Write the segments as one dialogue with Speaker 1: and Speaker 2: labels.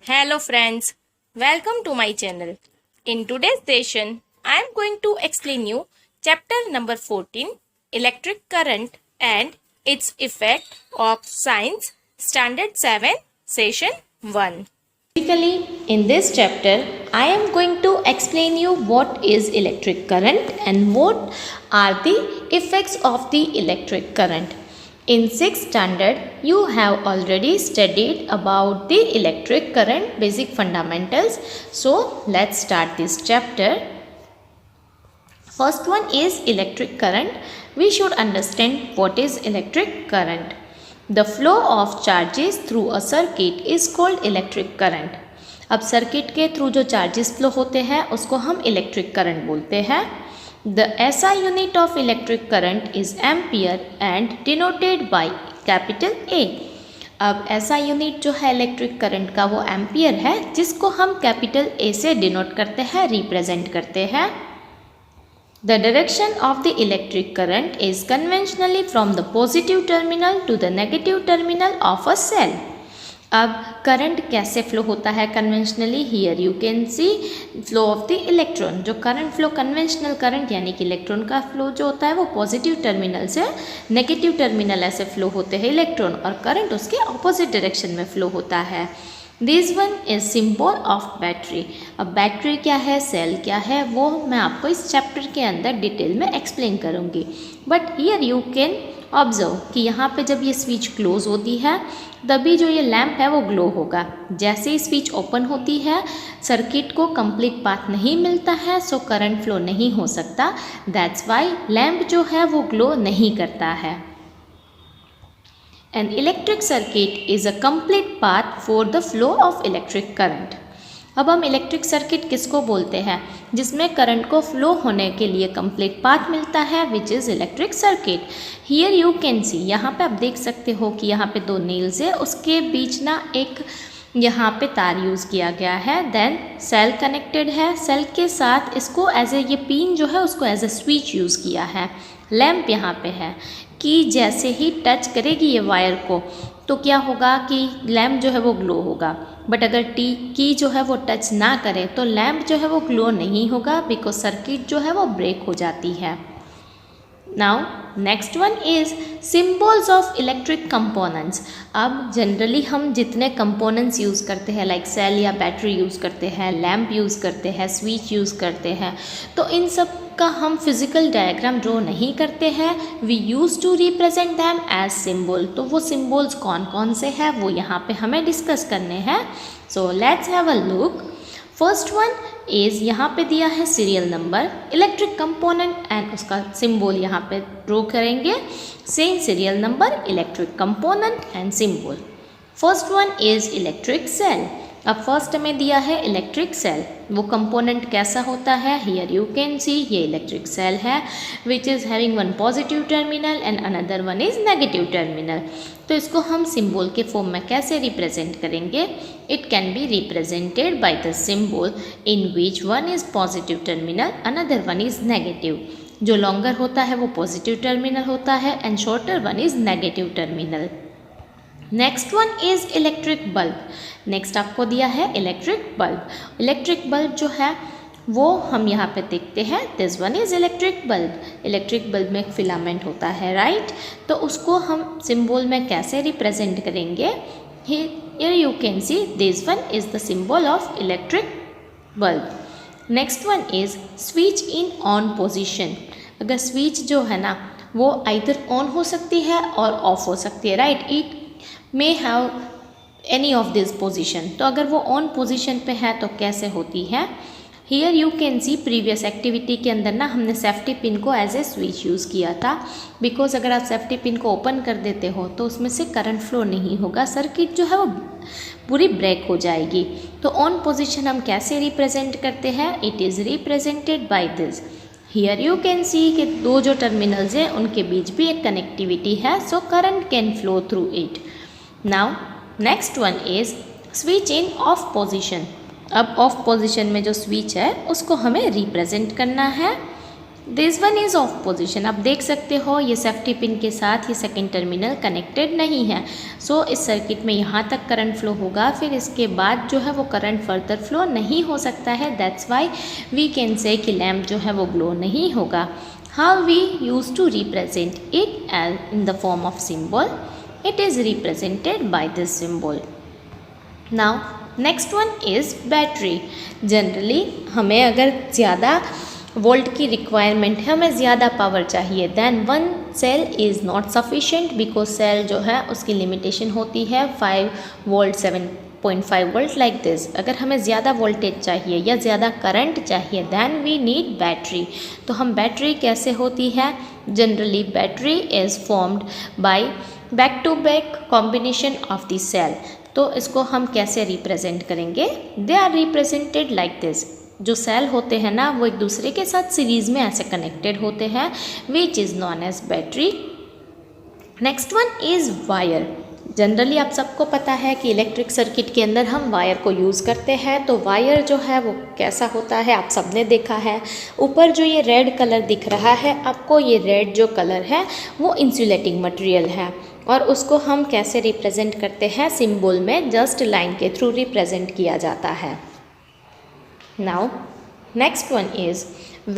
Speaker 1: Hello friends, welcome to my channel. In today's session, I am going to explain you chapter number 14, Electric Current and its Effect of Science, Standard 7, Session 1. Basically, in this chapter, I am going to explain you what is electric current and what are the effects of the electric current. In 6th standard, you have already studied about the electric current basic fundamentals. So, let's start this chapter. First one is electric current. We should understand what is electric current. The flow of charges through a circuit is called electric current. अब circuit के through जो charges flow होते हैं उसको हम electric current बोलते हैं. The SI unit of electric current is ampere and denoted by capital A. अब SI यूनिट जो है इलेक्ट्रिक करंट का वो एम्पियर है जिसको हम कैपिटल A से डिनोट करते हैं, रिप्रेजेंट करते हैं. The direction of the electric current is conventionally from the positive terminal to the negative terminal of a cell. अब करंट कैसे फ्लो होता है conventionally? Here you can see flow of the electron. जो current flow conventional current यानी कि electron का flow जो होता है वो पॉजिटिव टर्मिनल से नेगेटिव टर्मिनल ऐसे फ्लो होते हैं इलेक्ट्रॉन, और करंट उसके ऑपोजिट डायरेक्शन में फ्लो होता है. This one is symbol of battery. अब बैटरी क्या है, सेल क्या है, वो मैं आपको इस चैप्टर के अंदर डिटेल में एक्सप्लेन करूँगी. But here you can observe कि यहाँ पे जब ये स्विच क्लोज होती है तभी जो ये लैंप है वो ग्लो होगा. जैसे ही स्विच ओपन होती है सर्किट को कंप्लीट पाथ नहीं मिलता है, सो करंट फ्लो नहीं हो सकता. दैट्स वाई लैंप जो है वो ग्लो नहीं करता है. An electric circuit is a complete path for the flow of electric current. अब हम इलेक्ट्रिक सर्किट किसको बोलते हैं? जिसमें करंट को फ्लो होने के लिए कंप्लीट पाथ मिलता है, which is electric circuit. Here you can see, यहाँ पे आप देख सकते हो कि यहाँ पे दो नील्स है, उसके बीच ना एक यहाँ पे तार यूज़ किया गया है. देन सेल कनेक्टेड है, सेल के साथ इसको एज ए ये पिन जो है उसको एज ए स्विच यूज़ किया है. लैंप यहाँ पे है कि जैसे ही टच करेगी ये वायर को तो क्या होगा कि लैंप जो है वो ग्लो होगा. बट अगर की जो है वो टच ना करे तो लैंप जो है वो ग्लो नहीं होगा, बिकॉज सर्किट जो है वो ब्रेक हो जाती है. Now next one is symbols of electric components. अब जनरली हम जितने कंपोनेंट्स यूज़ करते हैं लाइक सेल या बैटरी यूज़ करते हैं, लैंप यूज़ करते हैं, स्विच यूज़ करते हैं, तो इन सब का हम फिजिकल डायग्राम ड्रॉ नहीं करते हैं. We use to represent them as symbol. तो वो सिम्बल्स कौन कौन से हैं वो यहाँ पे हमें डिस्कस करने हैं. So let's have a look. First one is यहाँ पे दिया है serial number, electric component and उसका सिंबल यहाँ पे ड्रॉ करेंगे. Same serial number, electric component and symbol. First one is electric cell. अब फर्स्ट में दिया है इलेक्ट्रिक सेल. वो कंपोनेंट कैसा होता है? हियर यू कैन सी ये इलेक्ट्रिक सेल है which is having one positive terminal and another one is negative terminal. तो इसको हम सिंबल के फॉर्म में कैसे रिप्रेजेंट करेंगे? It can be represented by the symbol in which one is positive terminal, another one is negative. जो longer होता है वो पॉजिटिव टर्मिनल होता है and shorter one is negative terminal. Next one is electric bulb. Next आपको दिया है electric bulb. Electric bulb जो है वो हम यहाँ पे देखते हैं, this one is electric bulb. Electric bulb में एक फिलामेंट होता है, राइट? तो उसको हम सिंबल में कैसे रिप्रेजेंट करेंगे? Here you can see this one is the symbol of electric bulb. Next one is switch in on position. अगर स्विच जो है ना वो आइदर ऑन हो सकती है और ऑफ हो सकती है, right? It may have any of this position. तो अगर वो ऑन पोजिशन पे है तो कैसे होती है? Here you can see previous activity के अंदर ना हमने सेफ्टी पिन को एज ए स्विच यूज़ किया था, बिकॉज अगर आप सेफ्टी पिन को ओपन कर देते हो तो उसमें से करंट फ्लो नहीं होगा, सर्किट जो है वो पूरी ब्रेक हो जाएगी. तो ऑन पोजिशन हम कैसे रिप्रेजेंट करते हैं? It is represented by this. Here you can see कि दो जो टर्मिनल्स हैं उनके बीच भी एक कनेक्टिविटी है, so current can flow through it. Now next one is switch in of position. अब ऑफ पोजिशन में जो स्विच है उसको हमें रिप्रेजेंट करना है. This one is of position. आप देख सकते हो ये सेफ्टी पिन के साथ ये सेकेंड टर्मिनल कनेक्टेड नहीं है। सो इस सर्किट में यहाँ तक करंट फ्लो होगा, फिर इसके बाद जो है वो करंट फर्दर फ्लो नहीं हो सकता है। दैट्स वाई वी कैन से कि लैम्प जो है वो ग्लो नहीं होगा। How we use to represent it as in the form of symbol, it is represented by this symbol. Now next one is battery. Generally हमें अगर ज़्यादा वोल्ट की रिक्वायरमेंट है, हमें ज़्यादा पावर चाहिए, then one cell is not sufficient, because cell जो है उसकी लिमिटेशन होती है 5 वोल्ट 7.5 वोल्ट लाइक दिस। अगर हमें ज़्यादा वोल्टेज चाहिए या ज़्यादा करंट चाहिए देन वी नीड बैटरी। तो हम बैटरी कैसे होती है? Generally battery is formed by back to back combination of the cell. तो इसको हम कैसे रिप्रेजेंट करेंगे? They are represented like this. जो सेल होते हैं ना वो एक दूसरे के साथ सीरीज में ऐसे कनेक्टेड होते हैं, which is known as battery. Next one is wire. Generally आप सबको पता है कि इलेक्ट्रिक सर्किट के अंदर हम वायर को यूज़ करते हैं। तो वायर जो है वो कैसा होता है आप सबने देखा है। ऊपर जो ये रेड कलर दिख रहा है आपको, ये रेड जो कलर है वो इंसुलेटिंग मटेरियल है, और उसको हम कैसे रिप्रेजेंट करते हैं? सिंबल में जस्ट लाइन के थ्रू रिप्रेजेंट किया जाता है। Now, next one is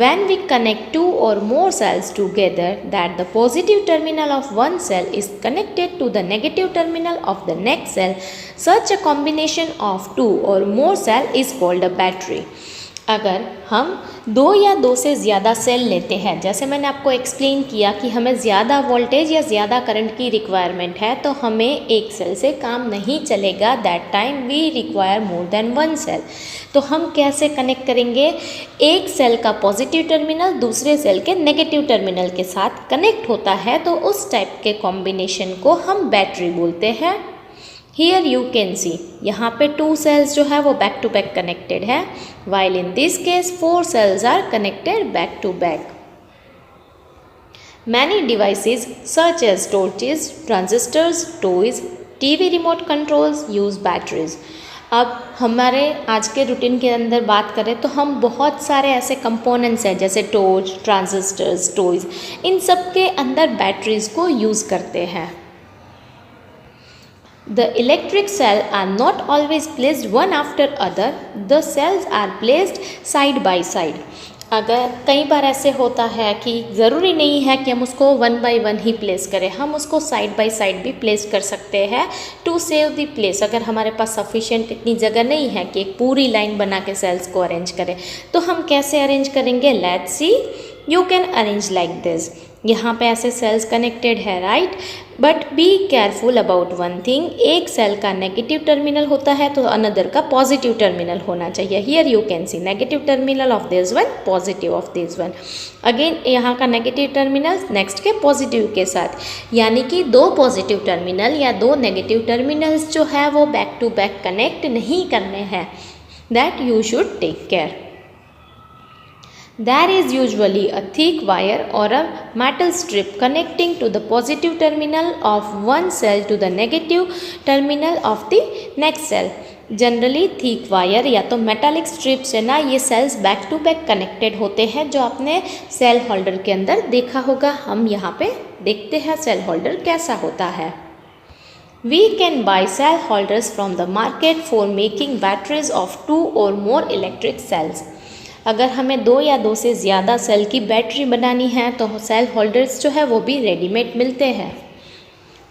Speaker 1: when we connect two or more cells together, that the positive terminal of one cell is connected to the negative terminal of the next cell. Such a combination of two or more cell is called a battery. अगर हम दो या दो से ज़्यादा cell लेते हैं, जैसे मैंने आपको एक्सप्लेन किया कि हमें ज़्यादा वोल्टेज या ज़्यादा करंट की रिक्वायरमेंट है, तो हमें एक सेल से काम नहीं चलेगा। That time we require more than one cell. तो हम कैसे कनेक्ट करेंगे? एक सेल का पॉजिटिव टर्मिनल दूसरे सेल के नेगेटिव टर्मिनल के साथ कनेक्ट होता है, तो उस टाइप के कॉम्बिनेशन को हम बैटरी बोलते हैं। हियर यू कैन सी, यहाँ पे 2 सेल्स जो है वो बैक टू बैक कनेक्टेड है, while in this case 4 cells are connected back to back. Many devices such as torches, transistors, toys, TV remote controls use batteries. अब हमारे आज के रूटीन के अंदर बात करें तो हम बहुत सारे ऐसे कंपोनेंट्स हैं जैसे टॉर्च, ट्रांजिस्टर्स, टॉयज़, इन सब के अंदर बैटरीज़ को यूज़ करते हैं। The electric cell are not always placed one after other. The cells are placed side by side. अगर कई बार ऐसे होता है कि ज़रूरी नहीं है कि हम उसको 1 बाई 1 ही प्लेस करें, हम उसको साइड बाय साइड भी प्लेस कर सकते हैं टू सेव द प्लेस। अगर हमारे पास सफिशेंट इतनी जगह नहीं है कि एक पूरी लाइन बना के सेल्स को अरेंज करें, तो हम कैसे अरेंज करेंगे? Let's see, you can arrange like this. यहाँ पे ऐसे सेल्स कनेक्टेड है, right, but B careful about one thing. एक सेल का नेगेटिव टर्मिनल होता है तो अनदर का पॉजिटिव टर्मिनल होना चाहिए। Here you can see negative terminal of this one, positive of this one. Again यहाँ का नेगेटिव टर्मिनल नेक्स्ट के पॉजिटिव के साथ, यानी कि 2 पॉजिटिव टर्मिनल या 2 नेगेटिव टर्मिनल्स जो है वो बैक टू बैक कनेक्ट नहीं करने हैं। That you should take care. There is usually a thick wire or a metal strip connecting to the positive terminal of one cell to the negative terminal of the next cell. Generally thick wire या तो metallic strip से ना ये cells back to back connected होते हैं, जो आपने cell holder के अंदर देखा होगा। हम यहाँ पे देखते हैं सेल होल्डर कैसा होता है। We can buy cell holders from the market for making batteries of 2 or more electric cells. अगर हमें 2 या 2 से ज़्यादा सेल की बैटरी बनानी है तो सेल होल्डर्स जो है वो भी रेडीमेड मिलते हैं।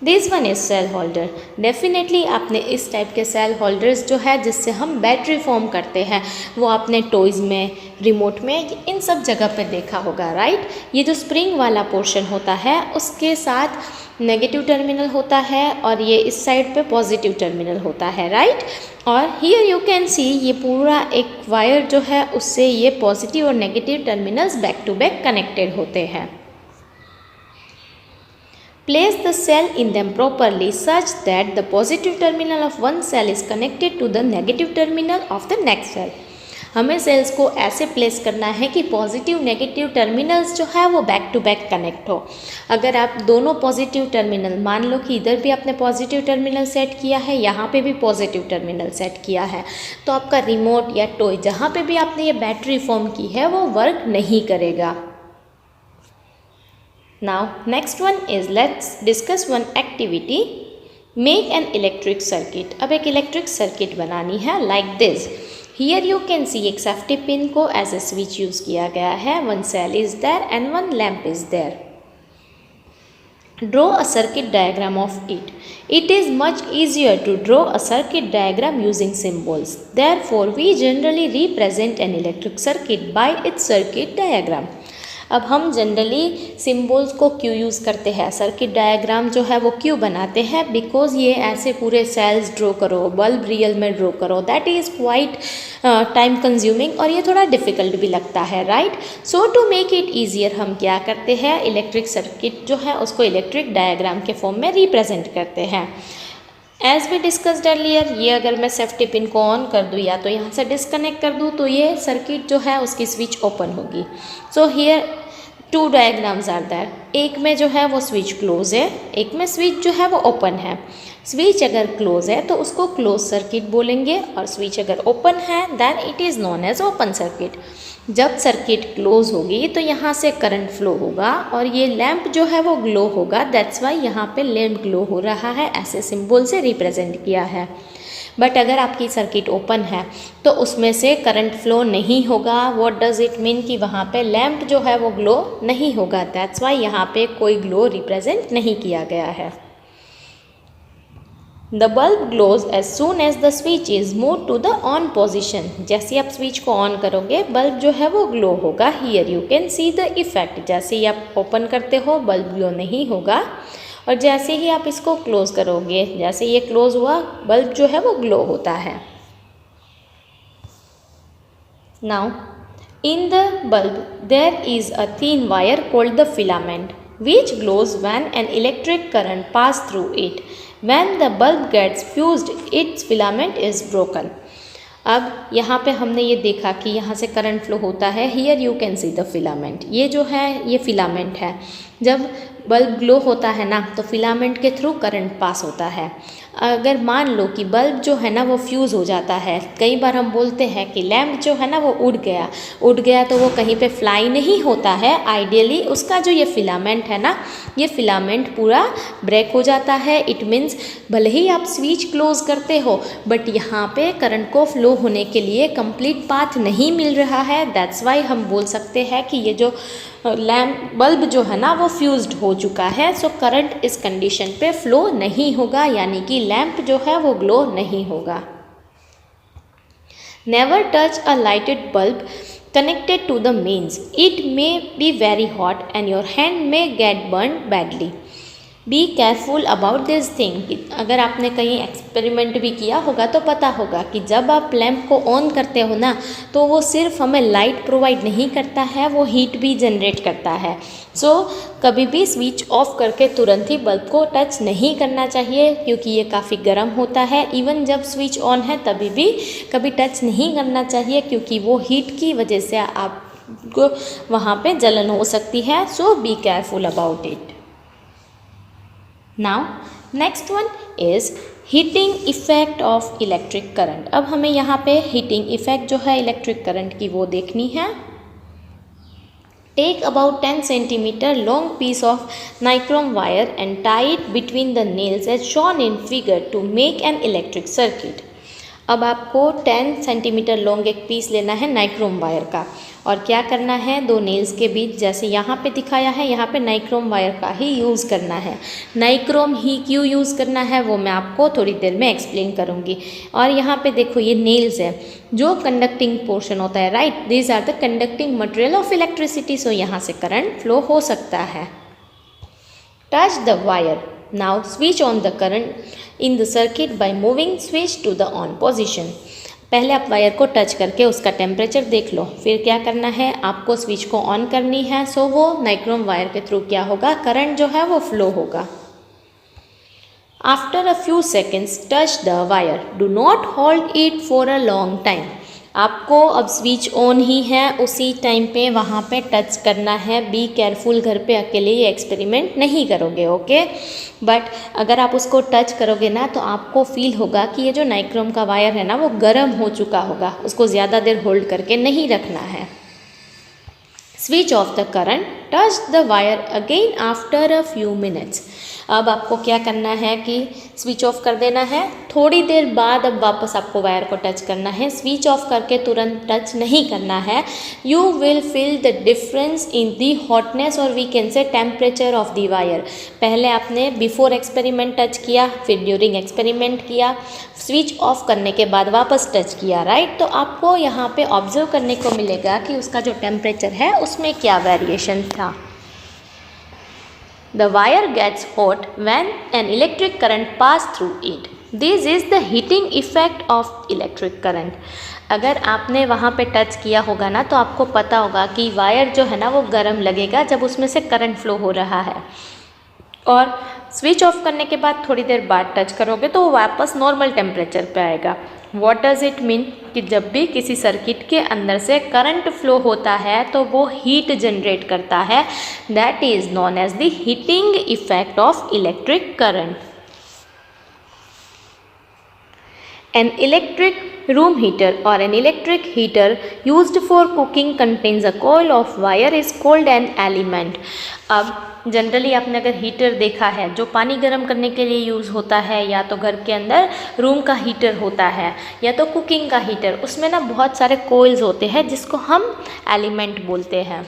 Speaker 1: This one is cell holder. Definitely आपने इस टाइप के सेल होल्डर्स जो है जिससे हम बैटरी फॉर्म करते हैं वो आपने टॉयज़ में, रिमोट में, इन सब जगह पे देखा होगा, राइट। ये जो स्प्रिंग वाला पोर्शन होता है उसके साथ नेगेटिव टर्मिनल होता है और ये इस साइड पे पॉजिटिव टर्मिनल होता है, राइट। और हियर यू कैन सी ये पूरा एक वायर जो है उससे ये पॉजिटिव और negative terminals back to back connected होते हैं। Place the cell in them properly such that the positive terminal of one cell is connected to the negative terminal of the next cell. हमें sales को ऐसे place करना है कि positive negative terminals जो है वो बैक टू बैक कनेक्ट हो। अगर आप दोनों पॉजिटिव टर्मिनल, मान लो कि इधर भी आपने पॉजिटिव टर्मिनल सेट किया है, यहाँ पे भी पॉजिटिव टर्मिनल सेट किया है, तो आपका रिमोट या टॉय जहाँ पे भी आपने ये बैटरी फॉर्म की है वो वर्क नहीं करेगा। Now next one is let's discuss one activity. Make an electric circuit. अब एक इलेक्ट्रिक सर्किट बनानी है like this. Here you can see एक सेफ्टी पिन को एज ए स्विच यूज़ किया गया है. One cell is there and one lamp is there. Draw a circuit diagram of it. It is much easier to draw a circuit diagram using symbols. Therefore, we generally represent an electric circuit by its circuit diagram. अब हम generally symbols को क्यों use करते हैं, circuit diagram जो है वो क्यों बनाते हैं, बिकॉज ये ऐसे पूरे सेल्स ड्रॉ करो, बल्ब रियल में ड्रॉ करो, that is quite time consuming और ये थोड़ा डिफ़िकल्ट भी लगता है, right. So to make it easier हम क्या करते हैं, इलेक्ट्रिक सर्किट जो है उसको इलेक्ट्रिक डायग्राम के फॉर्म में रिप्रेजेंट करते हैं. एज वी डिस्कस्ड अर्लियर, ये अगर मैं सेफ्टी पिन को ऑन कर दूँ या तो यहाँ से डिस्कनेक्ट कर दूँ तो ये सर्किट जो है उसकी स्विच ओपन होगी. So here 2 diagrams are there. एक में जो है वो स्विच क्लोज है, एक में स्विच जो है वो ओपन है. स्विच अगर क्लोज है तो उसको क्लोज सर्किट बोलेंगे और स्विच अगर ओपन है then it is known as open circuit. जब सर्किट क्लोज होगी तो यहाँ से करंट फ्लो होगा और ये लैंप जो है वो ग्लो होगा. दैट्स वाई यहाँ पे लैंप ग्लो हो रहा है, ऐसे सिंबल से रिप्रेजेंट किया है. बट अगर आपकी सर्किट ओपन है तो उसमें से करंट फ्लो नहीं होगा. व्हाट डज़ इट मीन कि वहाँ पे लैंप जो है वो ग्लो नहीं होगा. दैट्स वाई यहाँ पे कोई ग्लो रिप्रेजेंट नहीं किया गया है. The bulb glows as soon as the switch is move to the on position. जैसे आप स्विच को ऑन करोगे बल्ब जो है वो ग्लो होगा. Here you can see the effect. जैसे ही आप ओपन करते हो बल्ब ग्लो नहीं होगा और जैसे ही आप इसको क्लोज करोगे, जैसे ये क्लोज हुआ बल्ब जो है वो ग्लो होता है. Now in the bulb there is a thin wire called the filament which glows when an electric current pass through it. When the bulb gets fused, its filament is broken. अब यहाँ पे हमने ये देखा कि यहाँ से करंट फ्लो होता है. Here you can see the filament. ये जो है ये फिलामेंट है. जब बल्ब ग्लो होता है ना तो फिलामेंट के थ्रू करंट पास होता है. अगर मान लो कि बल्ब जो है ना वो फ्यूज़ हो जाता है, कई बार हम बोलते हैं कि लैम्प जो है ना वो उड़ गया तो वो कहीं पे फ्लाई नहीं होता है. आइडियली उसका जो ये फिलामेंट है ना, ये फिलामेंट पूरा ब्रेक हो जाता है. इट मीन्स भले ही आप स्विच क्लोज करते हो बट यहाँ पे करंट को फ्लो होने के लिए कंप्लीट पाथ नहीं मिल रहा है. दैट्स वाई हम बोल सकते हैं कि ये जो लैम्प बल्ब जो है ना वो फ्यूज्ड हो चुका है. सो करंट इस कंडीशन पे फ्लो नहीं होगा, यानी कि लैम्प जो है वो ग्लो नहीं होगा. Never touch a lighted bulb connected to the mains. It may be very hot and your hand may get burn badly. Be careful about this thing. अगर आपने कहीं एक्सपेरिमेंट भी किया होगा तो पता होगा कि जब आप लैंप को ऑन करते हो ना तो वो सिर्फ हमें लाइट प्रोवाइड नहीं करता है, वो हीट भी जनरेट करता है. सो कभी भी स्विच ऑफ करके तुरंत ही बल्ब को टच नहीं करना चाहिए क्योंकि ये काफ़ी गर्म होता है. इवन जब स्विच ऑन है तभी भी कभी टच नहीं करना चाहिए क्योंकि वो हीट की वजह से आपको वहाँ पे जलन हो सकती है. So be careful about it. Now next one is heating effect of electric current. अब हमें यहाँ पे हीटिंग इफ़ेक्ट जो है इलेक्ट्रिक करंट की वो देखनी है. Take about 10 centimetre long piece of nichrome wire and tie it between the nails as Shawn in figure to make an electric circuit. अब आपको 10 सेंटीमीटर लॉन्ग एक पीस लेना है नाइक्रोम वायर का और क्या करना है, 2 नेल्स के बीच जैसे यहाँ पे दिखाया है यहाँ पे नाइक्रोम वायर का ही यूज़ करना है. नाइक्रोम ही क्यों यूज़ करना है वो मैं आपको थोड़ी देर में एक्सप्लेन करूँगी. और यहाँ पे देखो ये नेल्स है जो कंडक्टिंग पोर्शन होता है, right. These are the conducting material of electricity. So यहाँ से करंट फ्लो हो सकता है. Touch the wire. Now switch on the current in the circuit by moving switch to the on position. पहले आप wire को टच करके उसका टेम्परेचर देख लो, फिर क्या करना है आपको स्विच को ऑन करनी है. सो वो नाइक्रोम वायर के थ्रू क्या होगा, करंट जो है वो फ्लो होगा. After a few seconds touch the wire. Do not hold it for a long time. आपको अब स्विच ऑन ही है उसी टाइम पे वहाँ पे टच करना है. बी केयरफुल, घर पे अकेले ये एक्सपेरिमेंट नहीं करोगे, ओके. बट अगर आप उसको टच करोगे ना तो आपको फील होगा कि ये जो नाइक्रोम का वायर है ना वो गर्म हो चुका होगा. उसको ज़्यादा देर होल्ड करके नहीं रखना है. Switch off the current, touch the wire again after a few minutes. अब आपको क्या करना है कि स्विच ऑफ कर देना है, थोड़ी देर बाद अब वापस आपको वायर को टच करना है। स्विच ऑफ करके तुरंत टच नहीं करना है। You will feel the difference in the hotness और we can say temperature of the wire. पहले आपने बिफोर एक्सपेरिमेंट टच किया, फिर ड्यूरिंग एक्सपेरिमेंट किया, स्विच ऑफ करने के बाद वापस टच किया, राइट। तो आपको यहाँ पे ऑब्जर्व करने को मिलेगा कि उसका जो टेम्परेचर है उसमें क्या वेरिएशन था। The wire gets hot when an electric current passes through it. This is the heating effect of electric current. अगर आपने वहाँ पे टच किया होगा ना तो आपको पता होगा कि वायर जो है ना वो गर्म लगेगा जब उसमें से करंट फ्लो हो रहा है, और स्विच ऑफ करने के बाद थोड़ी देर बाद टच करोगे तो वो वापस नॉर्मल टेम्परेचर पे आएगा। व्हाट डज़ इट मीन कि जब भी किसी सर्किट के अंदर से करंट फ्लो होता है तो वो हीट जनरेट करता है। That is known as the heating effect of electric current. An electric room heater or an electric heater used for cooking contains a coil of wire is called an element. अब generally आपने अगर heater देखा है जो पानी गर्म करने के लिए यूज़ होता है, या तो घर के अंदर रूम का हीटर होता है या तो कुकिंग का हीटर, उसमें ना बहुत सारे कोयल्स होते हैं जिसको हम एलिमेंट बोलते हैं।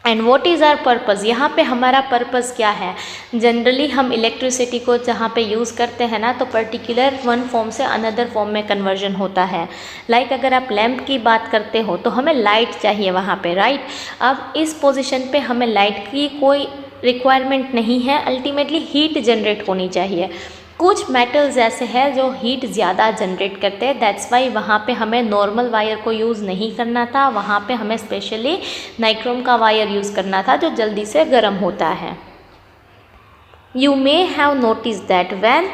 Speaker 1: And what is our purpose, यहाँ पे हमारा पर्पज़ क्या है। जनरली हम इलेक्ट्रिसिटी को जहाँ पे यूज़ करते हैं ना तो पर्टिकुलर वन फॉर्म से अनदर फॉर्म में कन्वर्जन होता है। लाइक अगर आप लैंप की बात करते हो तो हमें लाइट चाहिए वहाँ पे, राइट। अब इस पोजीशन पे हमें लाइट की कोई रिक्वायरमेंट नहीं है, अल्टीमेटली हीट जनरेट होनी चाहिए। कुछ मेटल्स ऐसे हैं जो हीट ज़्यादा जनरेट करते हैं, दैट्स वाई वहाँ पे हमें नॉर्मल वायर को यूज़ नहीं करना था, वहाँ पे हमें स्पेशली नाइक्रोम का वायर यूज़ करना था जो जल्दी से गर्म होता है। You may have notice that when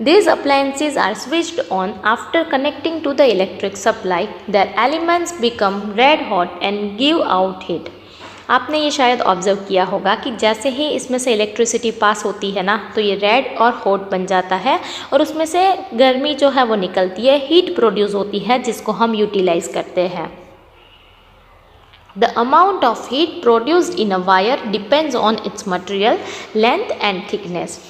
Speaker 1: these appliances are switched on after connecting to the electric supply, their elements become red hot and give out heat. आपने ये शायद ऑब्ज़र्व किया होगा कि जैसे ही इसमें से इलेक्ट्रिसिटी पास होती है ना तो ये रेड और हॉट बन जाता है और उसमें से गर्मी जो है वो निकलती है, हीट प्रोड्यूस होती है जिसको हम यूटिलाइज करते हैं। The amount of heat produced in a wire depends on its material, length and thickness.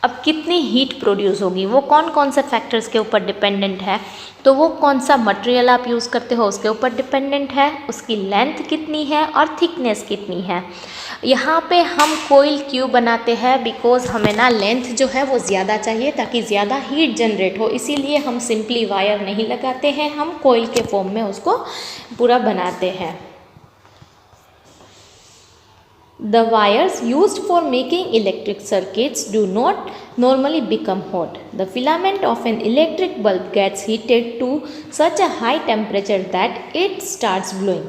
Speaker 1: अब कितनी हीट प्रोड्यूस होगी वो कौन कौन से फैक्टर्स के ऊपर डिपेंडेंट है, तो वो कौन सा मटेरियल आप यूज़ करते हो उसके ऊपर डिपेंडेंट है, उसकी लेंथ कितनी है और थिकनेस कितनी है। यहाँ पे हम कोयल क्यों बनाते हैं, बिकॉज हमें ना लेंथ जो है वो ज़्यादा चाहिए ताकि ज़्यादा हीट जनरेट हो, इसीलिए हम सिंपली वायर नहीं लगाते हैं, हम कोयल के फॉर्म में उसको पूरा बनाते हैं। The wires used for making electric circuits do not normally become hot. The filament of an electric bulb gets heated to such a high temperature that it starts glowing.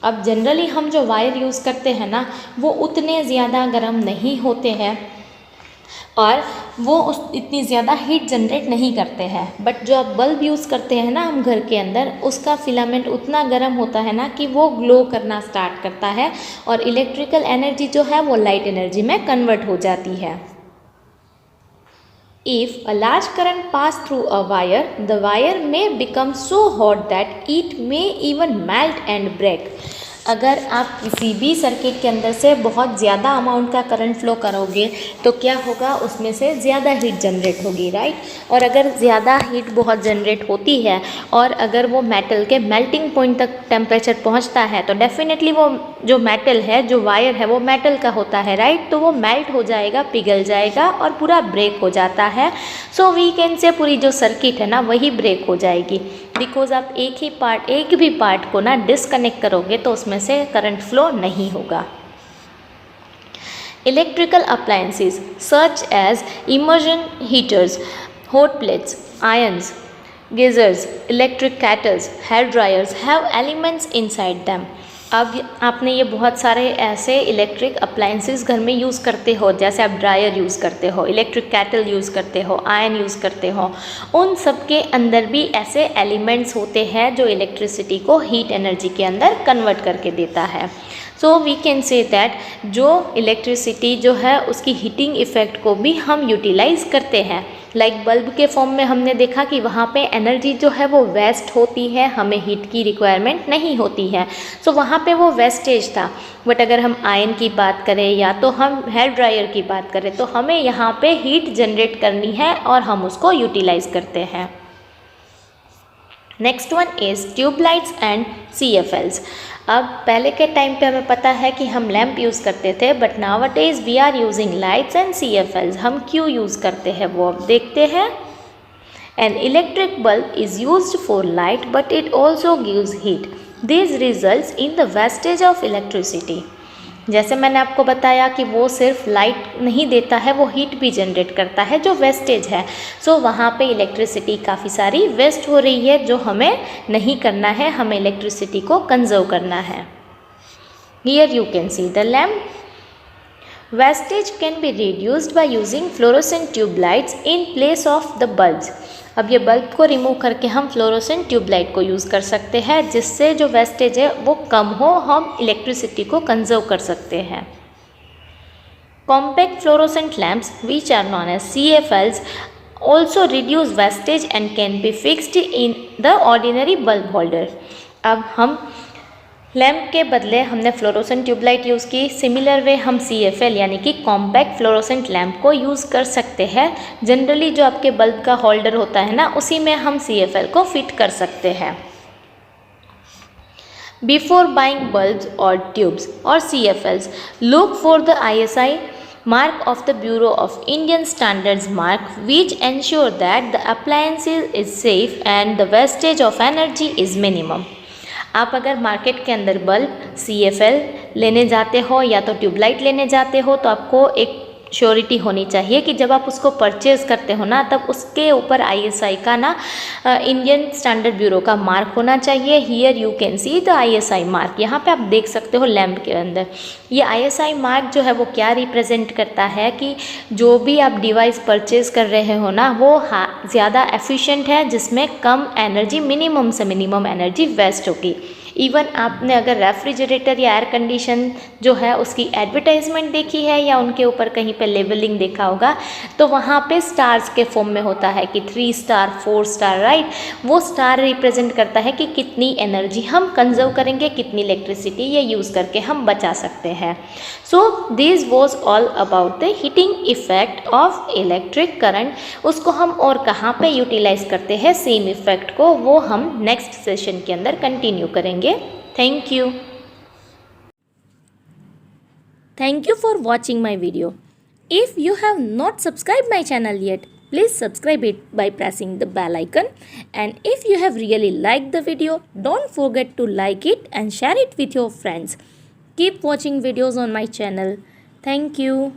Speaker 1: अब जनरली हम जो wire use करते हैं ना वो उतने ज़्यादा गर्म नहीं होते हैं और वो इतनी ज़्यादा हीट जनरेट नहीं करते हैं, बट जो आप बल्ब यूज़ करते हैं ना हम घर के अंदर, उसका फिलामेंट उतना गर्म होता है ना कि वो ग्लो करना स्टार्ट करता है और इलेक्ट्रिकल एनर्जी जो है वो लाइट एनर्जी में कन्वर्ट हो जाती है। If a large current pass through a wire, the wire may become so hot that it may even melt and break. अगर आप किसी भी सर्किट के अंदर से बहुत ज़्यादा अमाउंट का करंट फ्लो करोगे तो क्या होगा, उसमें से ज़्यादा हीट जनरेट होगी, राइट। और अगर ज़्यादा हीट बहुत जनरेट होती है और अगर वो मेटल के मेल्टिंग पॉइंट तक टेम्परेचर पहुंचता है तो डेफिनेटली वो जो मेटल है, जो वायर है वो मेटल का होता है, राइट। तो वो मेल्ट हो जाएगा, पिघल जाएगा और पूरा ब्रेक हो जाता है। सो वी कैन से पूरी जो सर्किट है ना वही ब्रेक हो जाएगी, बिकॉज आप एक भी पार्ट को ना डिसकनेक्ट करोगे तो उसमें से करंट फ्लो नहीं होगा। Electrical appliances such as immersion heaters, hot plates, irons, geysers, electric kettles, hair dryers have elements inside them. अब आपने ये बहुत सारे ऐसे इलेक्ट्रिक अप्लायंसेस घर में यूज़ करते हो, जैसे आप ड्रायर यूज़ करते हो, इलेक्ट्रिक केटल यूज़ करते हो, आयरन यूज़ करते हो, उन सब के अंदर भी ऐसे एलिमेंट्स होते हैं जो इलेक्ट्रिसिटी को हीट एनर्जी के अंदर कन्वर्ट करके देता है। So we can say that जो इलेक्ट्रिसिटी जो है उसकी हीटिंग इफ़ेक्ट को भी हम यूटिलाइज़ करते हैं। लाइक बल्ब के फॉर्म में हमने देखा कि वहाँ पे एनर्जी जो है वो वेस्ट होती है, हमें हीट की रिक्वायरमेंट नहीं होती है, सो वहाँ पे वो वेस्टेज था। बट अगर हम आयन की बात करें या तो हम हेयर ड्रायर की बात करें तो हमें यहाँ पे हीट जनरेट करनी है और हम उसको यूटिलाइज़ करते हैं। Next one is tubelights and CFLs। अब पहले के टाइम पे हमें पता है कि हम लैंप यूज़ करते थे, but nowadays we are using lights and CFLs। हम क्यों यूज़ करते हैं वो अब देखते हैं। An electric bulb is used for light, but it also gives heat. This results in the wastage of electricity. जैसे मैंने आपको बताया कि वो सिर्फ लाइट नहीं देता है, वो हीट भी जनरेट करता है जो वेस्टेज है। सो वहाँ पे इलेक्ट्रिसिटी काफ़ी सारी वेस्ट हो रही है जो हमें नहीं करना है, हमें इलेक्ट्रिसिटी को कंजर्व करना है। Here you can see the lamp wastage can be reduced by using fluorescent tube lights in place of the bulbs. अब ये बल्ब को रिमूव करके हम फ्लोरोसेंट ट्यूबलाइट को यूज़ कर सकते हैं, जिससे जो वेस्टेज है वो कम हो, हम इलेक्ट्रिसिटी को कंजर्व कर सकते हैं। Compact fluorescent lamps which are known as CFLs also reduce wastage and can be fixed in the ordinary bulb holder. अब हम लैम्प के बदले हमने फ्लोरोसेंट ट्यूबलाइट यूज़ की, सिमिलर वे हम CFL यानी कि कॉम्पैक्ट फ्लोरोसेंट लैम्प को यूज़ कर सकते हैं। जनरली जो आपके बल्ब का होल्डर होता है ना, उसी में हम CFL को फिट कर सकते हैं। बिफोर बाइंग बल्ब्स और ट्यूब्स और CFLs, look for the ISI mark of the Bureau of Indian Standards mark, which ensure that the appliances is safe and the wastage of energy is minimum. आप अगर market के अंदर bulb CFL लेने जाते हो या तो ट्यूबलाइट लेने जाते हो तो आपको एक श्योरिटी होनी चाहिए कि जब आप उसको परचेज़ करते हो ना, तब उसके ऊपर ISI का ना इंडियन स्टैंडर्ड ब्यूरो का मार्क होना चाहिए। Here you can see the ISI mark. यहाँ पे आप देख सकते हो लैम्प के अंदर ये ISI मार्क जो है वो क्या रिप्रेजेंट करता है कि जो भी आप डिवाइस परचेज़ कर रहे हो ना, वो ज़्यादा एफिशिएंट है, जिसमें कम एनर्जी, मिनिमम से मिनिमम एनर्जी वेस्ट होगी। इवन आपने अगर रेफ्रिजरेटर या एयर कंडीशन जो है उसकी एडवर्टाइजमेंट देखी है या उनके ऊपर कहीं पे लेबलिंग देखा होगा, तो वहाँ पे स्टार्स के फॉर्म में होता है कि 3 स्टार 4 स्टार, राइट। वो स्टार रिप्रेजेंट करता है कि कितनी एनर्जी हम कंजर्व करेंगे, कितनी इलेक्ट्रिसिटी ये यूज़ करके हम बचा सकते हैं। So this was all about the heating effect of electric current. उसको हम और कहाँ पे यूटिलाइज करते हैं सेम इफेक्ट को, वो हम नेक्स्ट सेशन के अंदर कंटिन्यू करेंगे। Thank you. Thank you for watching my video. If you have not subscribed my channel yet, please subscribe it by pressing the bell icon. And if you have really liked the video, don't forget to like it and share it with your friends. Keep watching videos on my channel. Thank you.